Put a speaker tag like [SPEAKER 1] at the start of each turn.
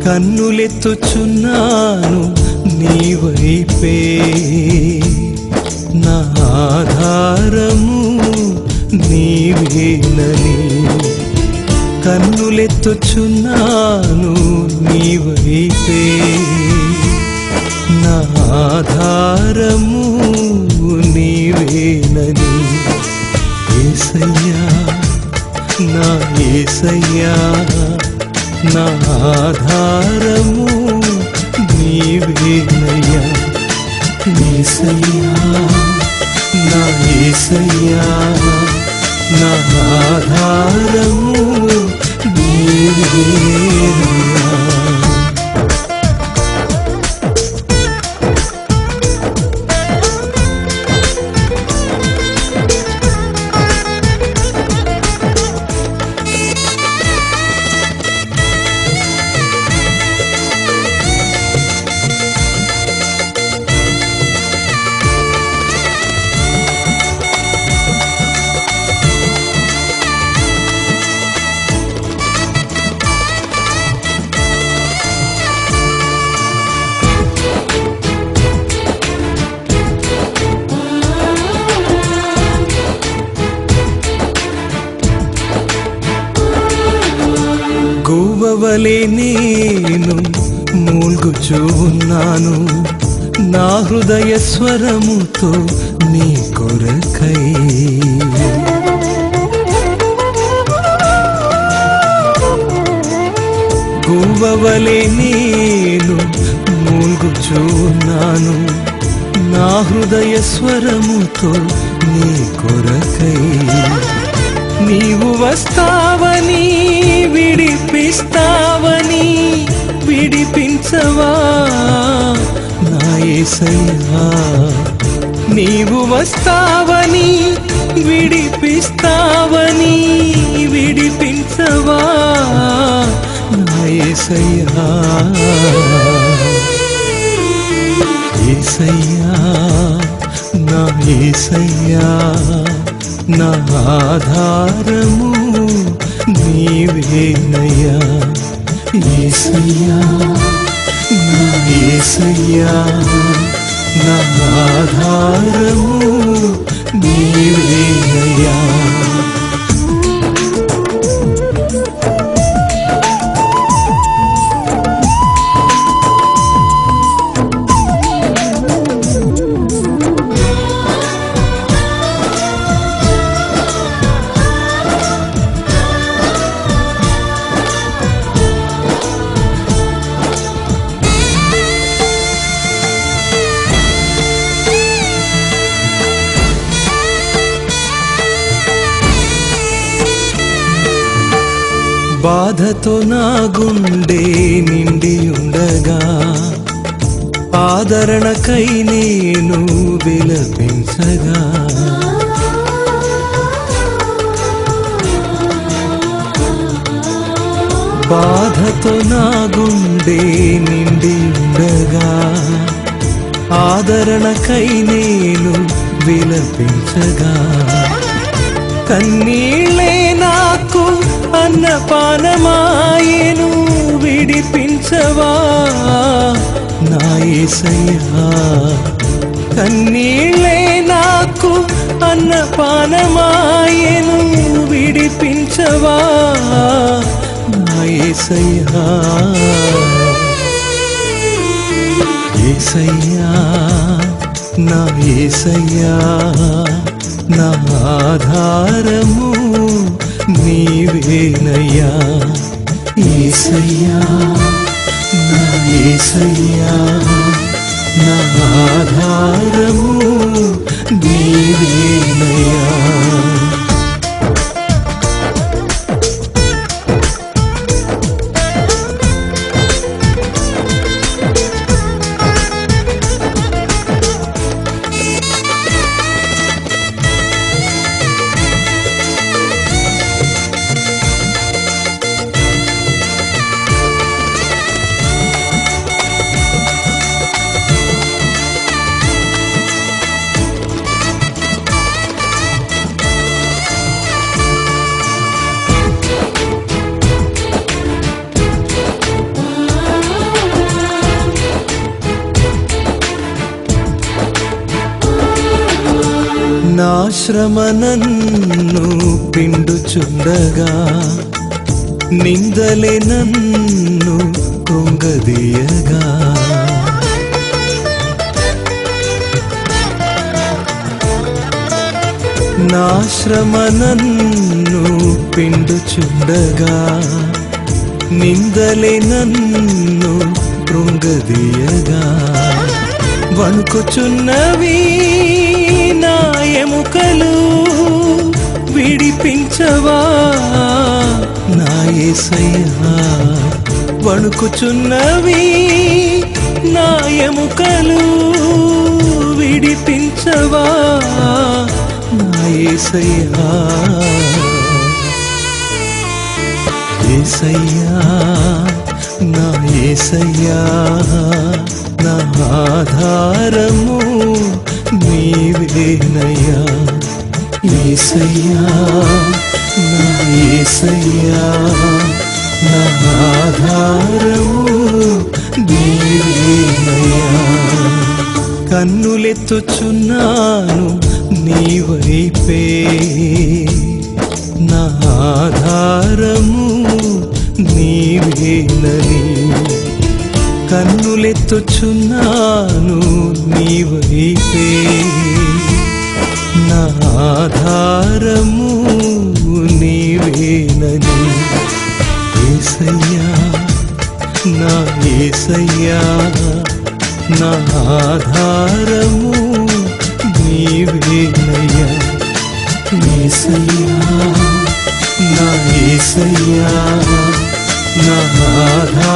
[SPEAKER 1] కన్నులెత్తుచున్నాను నీ వైపే, నా ఆధారము నీవేనని. కన్నులెత్తుచున్నాను నీ వైపే, నా ఆధారము నీవేనని. యేసయ్యా నా యేసయ్యా, నా ఆధారము నీవేనయ్యా. యేసయ్యా నా యేసయ్యా, నా ఆధారము నీవేనయ్యా. గువ్వవలె నేను మూల్గుచూ ఉన్నాను, నా హృదయ స్వరముతో నీ కొరకై. గువ్వవలె నేను మూల్గుచూ ఉన్నాను, నా హృదయ స్వరముతో నీ కొరకై. నీవు వస్తావని విడిపిస్తావని విడిపించవా నా యేసయ్యా. నీవు వస్తావని విడిపిస్తావని విడిపించవా నా యేసయ్యా. యేసయ్యా నా యేసయ్యా, నా ఆధారము నీవేనయ్యా. యేసయ్యా నా యేసయ్యా, నా ఆధారము నీవేనయ్యా. బాధతో నా గుండె నిండి ఉండగా, ఆదరణకై నేను విలపించగా. బాధతో నా గుండె నిండి ఉండగా, ఆదరణకై నేను విలపించగా. కన్నీళ్ళే నాకు అన్నపానమాయెను, విడిపించవా నా యేసయ్యా. కన్నీళ్ళే నాకు అన్నపానమాయెను, విడిపించవా నా యేసయ్యా. యేసయ్యా నా యేసయ్యా, నా ఆధారము నీవేనయ్యా. యేసయ్యా నా యేసయ్యా, నా ఆధారము నీవేనయ్యా. శ్రమ నన్ను పిండుచుండగా నిందలే నన్ను కృంగదీయగా నా శ్రమ నన్ను పిండుచుండగా నిందలే నన్ను కృంగదీయగా వణుకుచున్నవి నా ఎముకలు విడిపించవా నా యేసయ్యా వణుకుచున్నవి నా ఎముకలు విడిపించవా నా యేసయ్యా యేసయ్యా నా యేసయ్యా నా ఆధారము నీవేనయ్యా యేసయ్యా నా యేసయ్యా నా ఆధారము నీవేనయ్యా కన్నులెత్తుచున్నాను నీ వైపే నా ఆధారము నీవేనని కన్నులెత్తుచున్నాను నీ వైపే నా ఆధారము నీవేనని యేసయ్యా నా యేసయ్యా నా ఆధారము నీవేనయ్యా యేసయ్యా నా యేసయ్యా నా ఆధారము